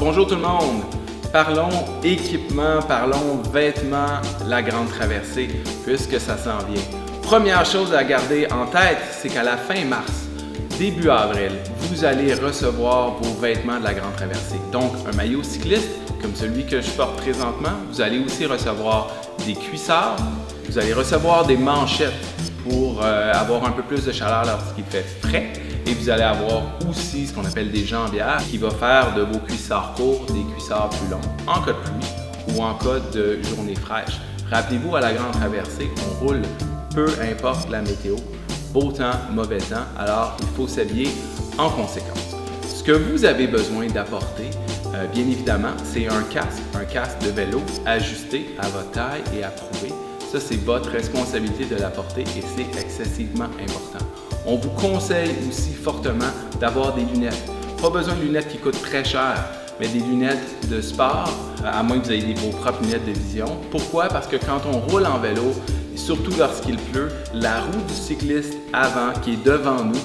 Bonjour tout le monde! Parlons équipement, parlons vêtements, la grande traversée, puisque ça s'en vient. Première chose à garder en tête, c'est qu'à la fin mars, début avril, vous allez recevoir vos vêtements de la grande traversée. Donc, un maillot cycliste, comme celui que je porte présentement. Vous allez aussi recevoir des cuissards. Vous allez recevoir des manchettes pour avoir un peu plus de chaleur lorsqu'il fait frais. Et vous allez avoir aussi ce qu'on appelle des jambières qui va faire de vos cuissards courts des cuissards plus longs en cas de pluie ou en cas de journée fraîche. Rappelez-vous, à la grande traversée, on roule peu importe la météo, beau temps, mauvais temps, alors il faut s'habiller en conséquence. Ce que vous avez besoin d'apporter, bien évidemment, c'est un casque de vélo ajusté à votre taille et approuvé. Ça, c'est votre responsabilité de l'apporter et c'est excessivement important. On vous conseille aussi fortement d'avoir des lunettes. Pas besoin de lunettes qui coûtent très cher, mais des lunettes de sport, à moins que vous ayez vos propres lunettes de vision. Pourquoi? Parce que quand on roule en vélo, et surtout lorsqu'il pleut, la roue du cycliste avant, qui est devant nous,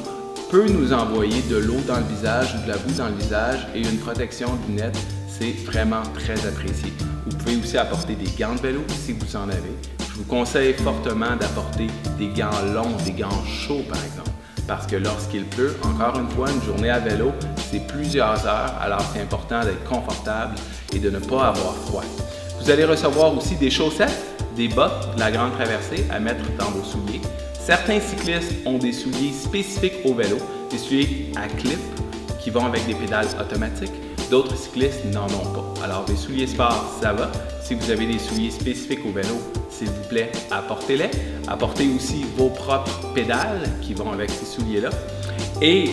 peut nous envoyer de l'eau dans le visage ou de la boue dans le visage, et une protection de lunettes, c'est vraiment très apprécié. Vous pouvez aussi apporter des gants de vélo si vous en avez. Je vous conseille fortement d'apporter des gants longs, des gants chauds par exemple, parce que lorsqu'il pleut, encore une fois, une journée à vélo, c'est plusieurs heures, alors c'est important d'être confortable et de ne pas avoir froid. Vous allez recevoir aussi des chaussettes, des bottes de la grande traversée à mettre dans vos souliers. Certains cyclistes ont des souliers spécifiques au vélo, des souliers à clip qui vont avec des pédales automatiques. D'autres cyclistes n'en ont pas. Alors, des souliers sport, ça va. Si vous avez des souliers spécifiques au vélo, s'il vous plaît, apportez-les. Apportez aussi vos propres pédales qui vont avec ces souliers-là. Et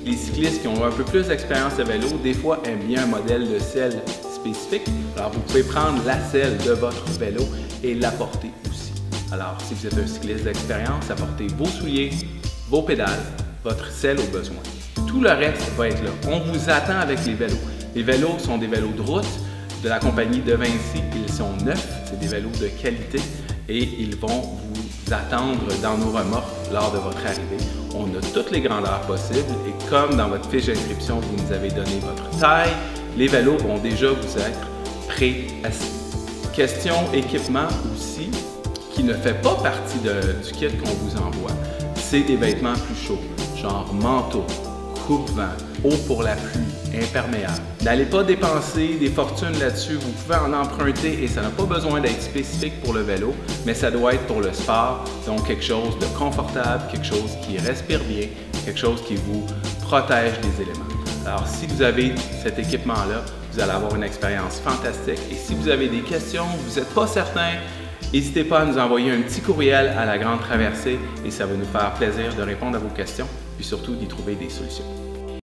les cyclistes qui ont un peu plus d'expérience à vélo, des fois, aiment bien un modèle de selle spécifique. Alors, vous pouvez prendre la selle de votre vélo et l'apporter aussi. Alors, si vous êtes un cycliste d'expérience, apportez vos souliers, vos pédales, votre selle au besoin. Tout le reste va être là. On vous attend avec les vélos. Les vélos sont des vélos de route de la compagnie De Vinci. Ils sont neufs, c'est des vélos de qualité et ils vont vous attendre dans nos remorques lors de votre arrivée. On a toutes les grandeurs possibles et comme dans votre fiche d'inscription, vous nous avez donné votre taille, les vélos vont déjà vous être pré-assis. Question équipement aussi, qui ne fait pas partie du kit qu'on vous envoie, c'est des vêtements plus chauds, genre manteau, coupe-vent, eau pour la pluie, imperméable. N'allez pas dépenser des fortunes là-dessus, vous pouvez en emprunter et ça n'a pas besoin d'être spécifique pour le vélo, mais ça doit être pour le sport, donc quelque chose de confortable, quelque chose qui respire bien, quelque chose qui vous protège des éléments. Alors si vous avez cet équipement-là, vous allez avoir une expérience fantastique et si vous avez des questions, vous n'êtes pas certain, n'hésitez pas à nous envoyer un petit courriel à la Grande Traversée et ça va nous faire plaisir de répondre à vos questions puis surtout d'y trouver des solutions.